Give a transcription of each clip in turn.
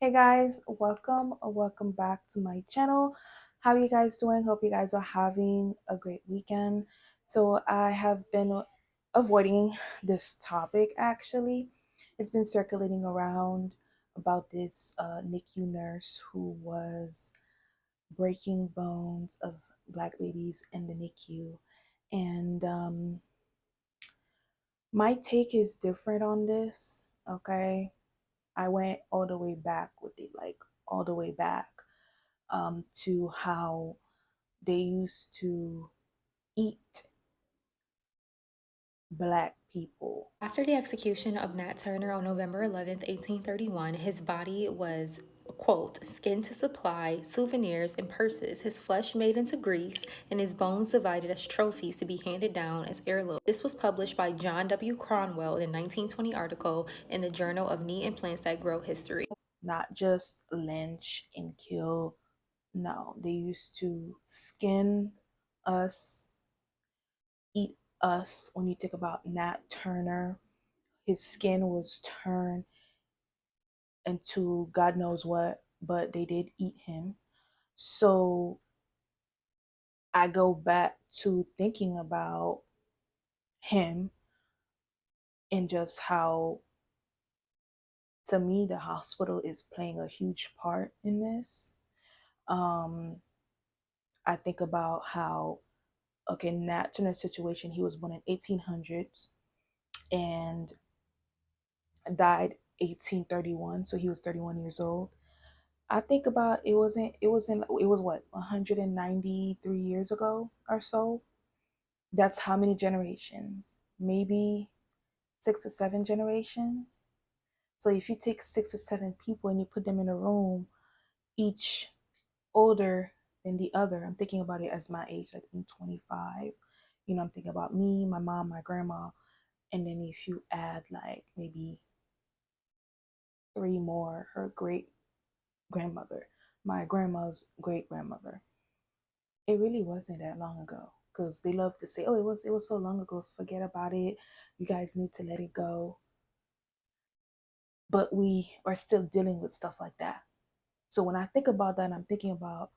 Hey guys, welcome back to my channel. How are you guys doing? Hope you guys are having a great weekend. So I have been avoiding this topic actually. It's been circulating around about this NICU nurse who was breaking bones of black babies in the NICU. And my take is different on this, okay? I went all the way back with it, like all the way back to how they used to eat black people. After the execution of Nat Turner on November 11th, 1831, his body was, quote, skinned to supply souvenirs and purses, his flesh made into grease, and his bones divided as trophies to be handed down as heirlooms. This was published by John W. Cronwell in a 1920 article in the Journal of Knee Implants That Grow History. Not just lynch and kill. No, they used to skin us, eat us. When you think about Nat Turner, his skin was turned into God knows what, but they did eat him. So I go back to thinking about him and just how, to me, the hospital is playing a huge part in this. Um, I think about how, okay, Nat Turner's situation, he was born in 1800s and died 1831, so he was 31 years old. I think about it was what, 193 years ago or so. That's how many generations? Maybe 6 or 7 generations. So if you take 6 or 7 people and you put them in a room, each older than the other, I'm thinking about it as my age, like being 25. I'm thinking about me, my mom, my grandma, and then if you add like maybe three more, her great grandmother, my grandma's great grandmother. It really wasn't that long ago, because they love to say, "Oh, it was so long ago. Forget about it. You guys need to let it go." But we are still dealing with stuff like that. So when I think about that, I'm thinking about,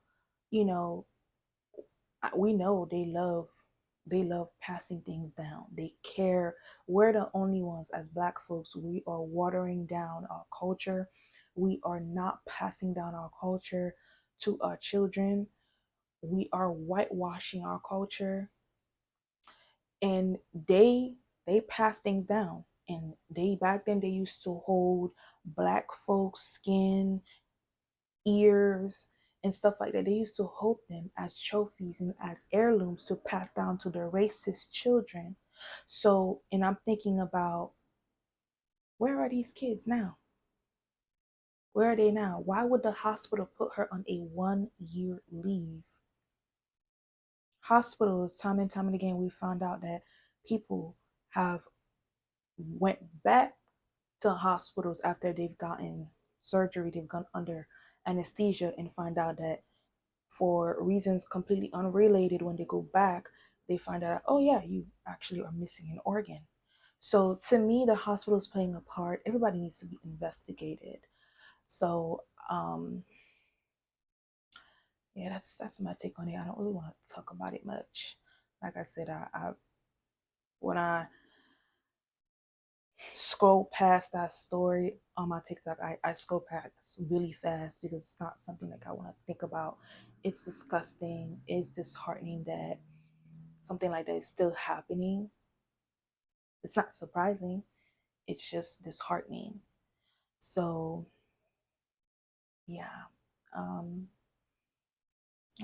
you know, we know they love passing things down. They care. We're the only ones as black folks. We are watering down our culture. We are not passing down our culture to our children. We are whitewashing our culture, and they pass things down. And they back then they used to hold black folks skin, ears, and stuff like that. They used to hold them as trophies and as heirlooms to pass down to their racist children. So, and I'm thinking about, where are these kids now? Where are they now? Why would the hospital put her on a 1 year leave? Hospitals, time and time and again, we found out that people have went back to hospitals after they've gotten surgery, they've gone under anesthesia, and find out that for reasons completely unrelated, when they go back, they find out, oh yeah, you actually are missing an organ. So to me, the hospital is playing a part. Everybody needs to be investigated. So yeah, that's my take on it. I don't really want to talk about it much. Like I said, I when I scroll past that story on my TikTok, I scroll past really fast because it's not something like I want to think about. It's disgusting. It's disheartening that something like that is still happening. It's not surprising. It's just disheartening. So yeah. Um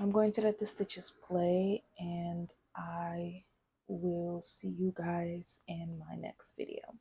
I'm going to let the stitches play, and I will see you guys in my next video.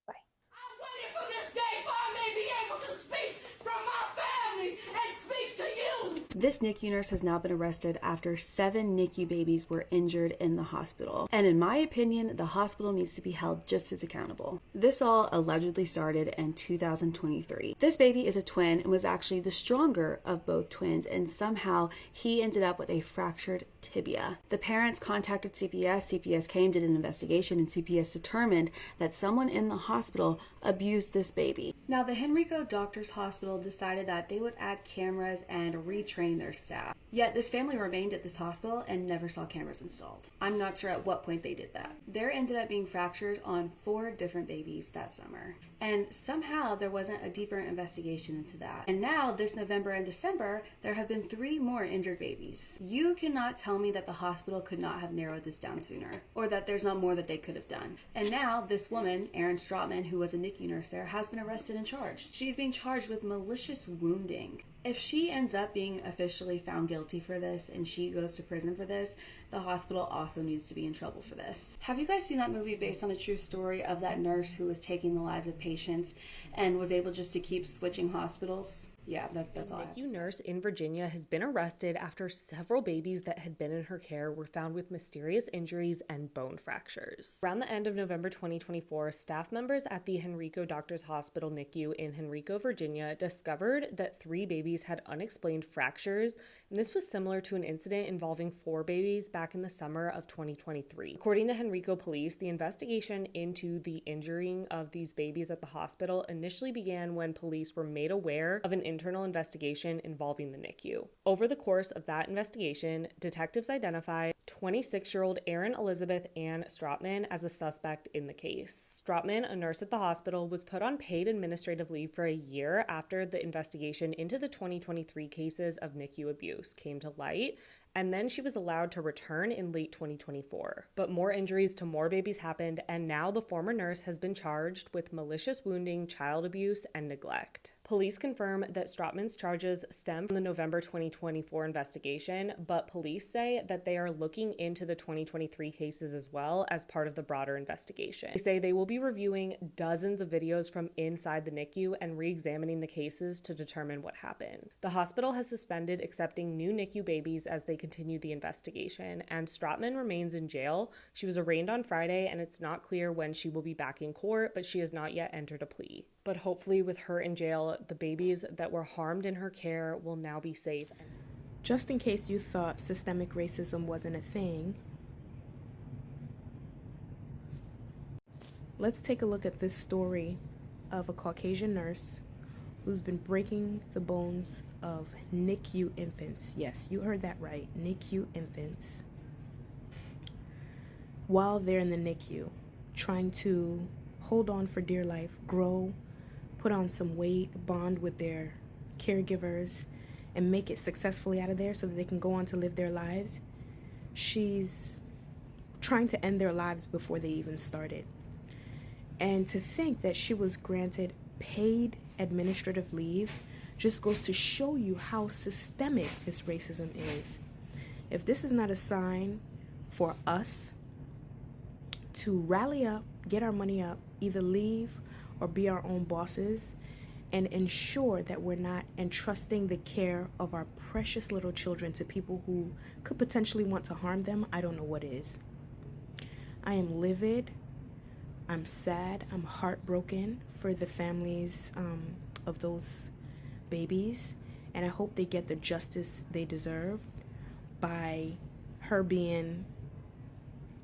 Bye. I'm waiting for this day for I may be able to speak from my family and speak to you. This NICU nurse has now been arrested after 7 NICU babies were injured in the hospital. And in my opinion, the hospital needs to be held just as accountable. This all allegedly started in 2023. This baby is a twin and was actually the stronger of both twins, and somehow he ended up with a fractured tibia. The parents contacted CPS. CPS came, did an investigation, and CPS determined that someone in the hospital abused this baby. Now, the Henrico Doctors Hospital decided that they would add cameras and retrain their staff. Yet this family remained at this hospital and never saw cameras installed. I'm not sure at what point they did that. There ended up being fractures on 4 different babies that summer. And somehow there wasn't a deeper investigation into that. And now, this November and December, there have been 3 more injured babies. You cannot tell me that the hospital could not have narrowed this down sooner, or that there's not more that they could have done. And now, this woman, Erin Stratman, who was a NICU nurse there, has been arrested and charged. She's being charged with malicious wounding. If she ends up being officially found guilty for this and she goes to prison for this, the hospital also needs to be in trouble for this. Have you guys seen that movie based on a true story of that nurse who was taking the lives of patients and was able just to keep switching hospitals? Yeah, that's all I have to NICU say. nurse in Virginia has been arrested after several babies that had been in her care were found with mysterious injuries and bone fractures. Around the end of November 2024, staff members at the Henrico Doctors Hospital NICU in Henrico, Virginia, discovered that 3 babies had unexplained fractures, and this was similar to an incident involving 4 babies back in the summer of 2023. According to Henrico police, the investigation into the injuring of these babies at the hospital initially began when police were made aware of an internal investigation involving the NICU. Over the course of that investigation, detectives identified 26-year-old Erin Elizabeth Ann Stratman as a suspect in the case. Stratman, a nurse at the hospital, was put on paid administrative leave for a year after the investigation into the 2023 cases of NICU abuse came to light, and then she was allowed to return in late 2024. But more injuries to more babies happened, and now the former nurse has been charged with malicious wounding, child abuse, and neglect. Police confirm that Stratman's charges stem from the November 2024 investigation, but police say that they are looking into the 2023 cases as well as part of the broader investigation. They say they will be reviewing dozens of videos from inside the NICU and re-examining the cases to determine what happened. The hospital has suspended accepting new NICU babies as they continue the investigation, and Stratman remains in jail. She was arraigned on Friday, and it's not clear when she will be back in court, but she has not yet entered a plea. But hopefully with her in jail, the babies that were harmed in her care will now be safe. Just in case you thought systemic racism wasn't a thing, let's take a look at this story of a Caucasian nurse who's been breaking the bones of NICU infants. Yes, you heard that right, NICU infants. While they're in the NICU, trying to hold on for dear life, grow, put on some weight, bond with their caregivers, and make it successfully out of there so that they can go on to live their lives. She's trying to end their lives before they even started. And to think that she was granted paid administrative leave just goes to show you how systemic this racism is. If this is not a sign for us to rally up, get our money up, either leave or be our own bosses, and ensure that we're not entrusting the care of our precious little children to people who could potentially want to harm them, I don't know what is. I am livid, I'm sad, I'm heartbroken for the families of those babies, and I hope they get the justice they deserve by her being,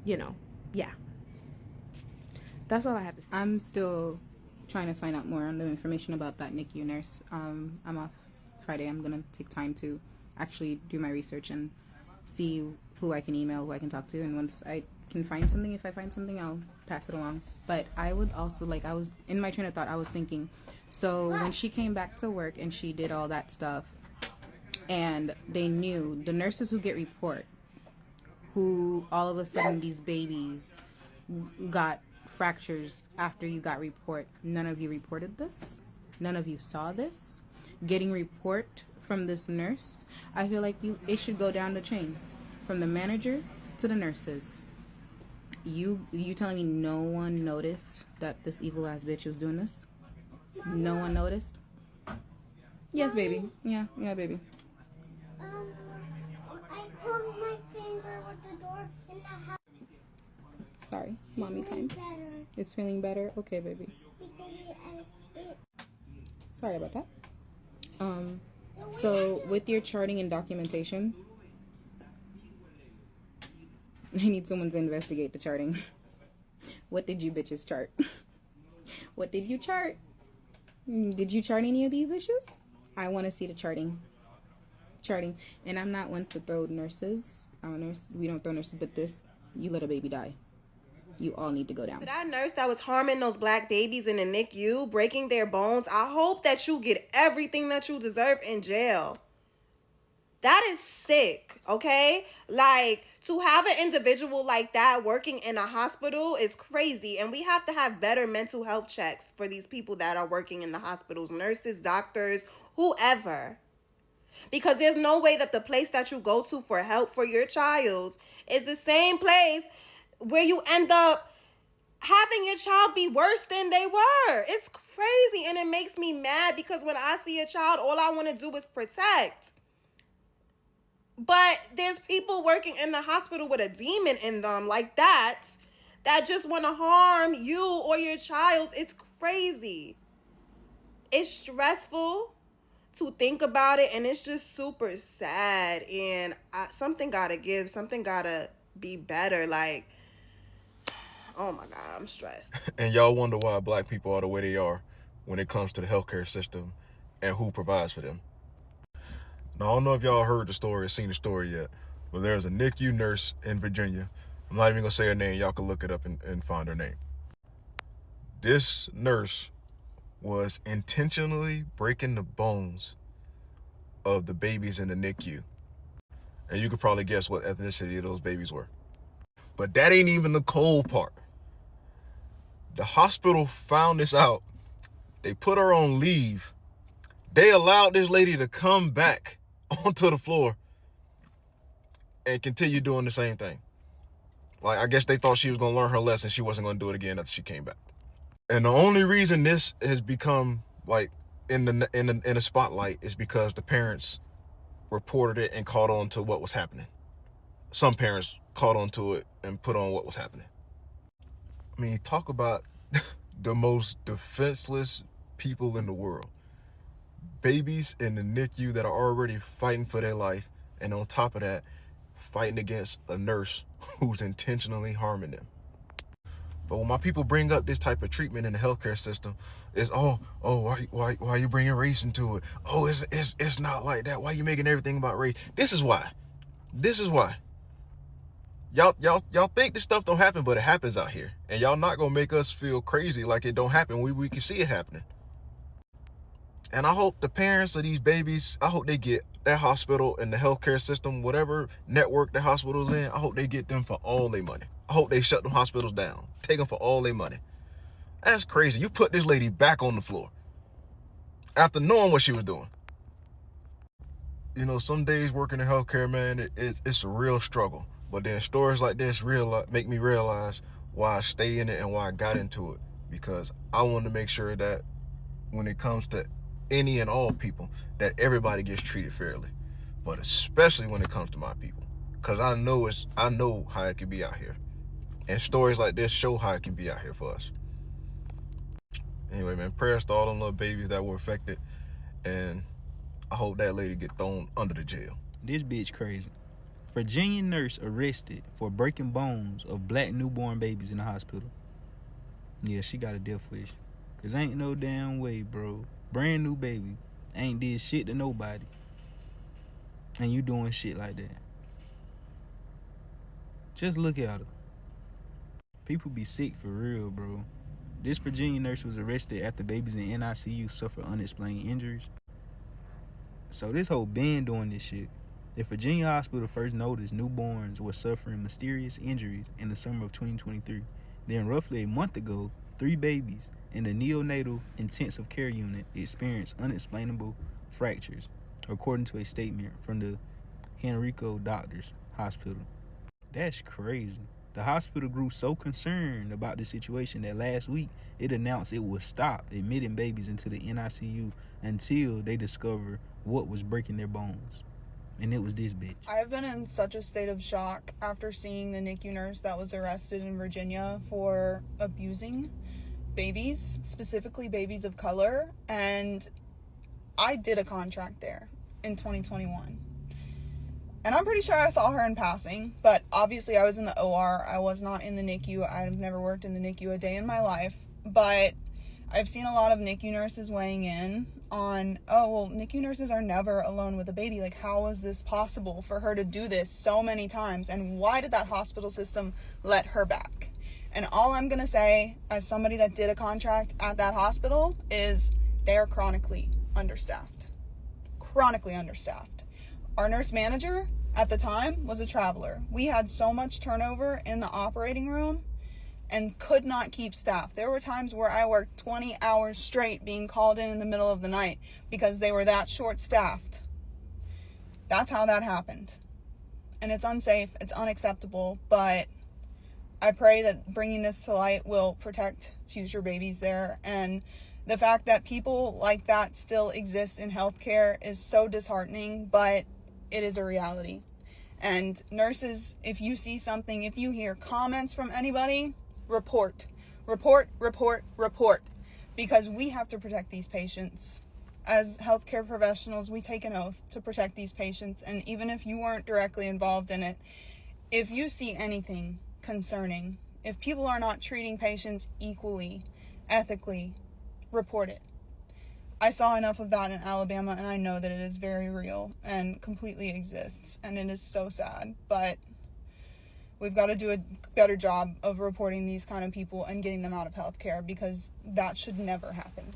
yeah. That's all I have to say. I'm still trying to find out more on the information about that NICU nurse. I'm off Friday. I'm going to take time to actually do my research and see who I can email, who I can talk to. And once I can find something, if I find something, I'll pass it along. But I would also, I was in my train of thought, I was thinking, so when she came back to work and she did all that stuff, and they knew, the nurses who get report, who all of a sudden these babies got fractures after you got report, none of you reported this, none of you saw this, getting report from this nurse. I feel like it should go down the chain, from the manager to the nurses. You telling me no one noticed that this evil ass bitch was doing this? No one noticed? Yes, baby. Yeah, baby. I closed my finger with the door in the house. Sorry, mommy time. Better It's feeling better? Okay, baby. because it Sorry about that. So with your charting and documentation, I need someone to investigate the charting. What did you bitches chart? What did you chart? Did you chart any of these issues? I want to see the charting. And I'm not one to throw nurses. We don't throw nurses, but this, you let a baby die. You all need to go down. To that nurse that was harming those black babies in the NICU, breaking their bones, I hope that you get everything that you deserve in jail. That is sick, okay? Like, to have an individual like that working in a hospital is crazy. And we have to have better mental health checks for these people that are working in the hospitals. Nurses, doctors, whoever. Because there's no way that the place that you go to for help for your child is the same place where you end up having your child be worse than they were. It's crazy. And it makes me mad because when I see a child, all I want to do is protect. But there's people working in the hospital with a demon in them like that just want to harm you or your child. It's crazy. It's stressful to think about it, and it's just super sad. And something gotta give. Something gotta be better. Like, oh my God, I'm stressed. And y'all wonder why black people are the way they are when it comes to the healthcare system and who provides for them. Now, I don't know if y'all heard the story or seen the story yet, but there's a NICU nurse in Virginia. I'm not even gonna say her name. Y'all can look it up and find her name. This nurse was intentionally breaking the bones of the babies in the NICU. And you could probably guess what ethnicity those babies were. But that ain't even the cold part. The hospital found this out. They put her on leave. They allowed this lady to come back onto the floor and continue doing the same thing. Like, I guess they thought she was going to learn her lesson. She wasn't going to do it again after she came back. And the only reason this has become like in the spotlight is because the parents reported it and caught on to what was happening. Some parents caught on to it and put on what was happening. I mean, talk about the most defenseless people in the world. Babies in the NICU that are already fighting for their life, and on top of that, fighting against a nurse who's intentionally harming them. But when my people bring up this type of treatment in the healthcare system, it's why are you bringing race into it? Oh, it's not like that. Why are you making everything about race? This is why. Y'all think this stuff don't happen, but it happens out here, and y'all not gonna make us feel crazy like it don't happen. We can see it happening. And I hope the parents of these babies, I hope they get that hospital and the healthcare system, whatever network the hospital's in, I hope they get them for all their money. I hope they shut them hospitals down. Take them for all their money. That's crazy. You put this lady back on the floor after knowing what she was doing. You know, some days working in healthcare, man, it's a real struggle. But then stories like this make me realize why I stay in it and why I got into it. Because I want to make sure that when it comes to any and all people, that everybody gets treated fairly, but especially when it comes to my people, because I know how it can be out here, and stories like this show how it can be out here for us. Anyway, man, prayers to all them little babies that were affected, and I hope that lady get thrown under the jail. This bitch crazy. Virginia nurse arrested for breaking bones of black newborn babies in the hospital. Yeah, she got a death wish. Cause ain't no damn way, bro. Brand new baby. Ain't did shit to nobody. And you doing shit like that. Just look at her. People be sick for real, bro. This Virginia nurse was arrested after babies in NICU suffer unexplained injuries. So this whole been doing this shit. The Virginia hospital first noticed newborns were suffering mysterious injuries in the summer of 2023. Then roughly a month ago, 3 babies in the neonatal intensive care unit experienced unexplainable fractures, according to a statement from the Henrico Doctors Hospital. That's crazy. The hospital grew so concerned about the situation that last week it announced it would stop admitting babies into the NICU until they discover what was breaking their bones. And it was this bitch. I've been in such a state of shock after seeing the NICU nurse that was arrested in Virginia for abusing babies, specifically babies of color. And I did a contract there in 2021. And I'm pretty sure I saw her in passing, but obviously I was in the OR. I was not in the NICU. I've never worked in the NICU a day in my life, but I've seen a lot of NICU nurses weighing in on, oh, well, NICU nurses are never alone with a baby. Like, how is this possible for her to do this so many times? And why did that hospital system let her back? And all I'm going to say, as somebody that did a contract at that hospital, is they are chronically understaffed. Chronically understaffed. Our nurse manager at the time was a traveler. We had so much turnover in the operating room and could not keep staff. There were times where I worked 20 hours straight being called in the middle of the night because they were that short-staffed. That's how that happened. And it's unsafe, it's unacceptable, but I pray that bringing this to light will protect future babies there. And the fact that people like that still exist in healthcare is so disheartening, but it is a reality. And nurses, if you see something, if you hear comments from anybody, report. Report, report, report. Because we have to protect these patients. As healthcare professionals, we take an oath to protect these patients. And even if you weren't directly involved in it, if you see anything concerning, if people are not treating patients equally, ethically, report it. I saw enough of that in Alabama, and I know that it is very real and completely exists, and it is so sad, but we've got to do a better job of reporting these kind of people and getting them out of healthcare, because that should never happen.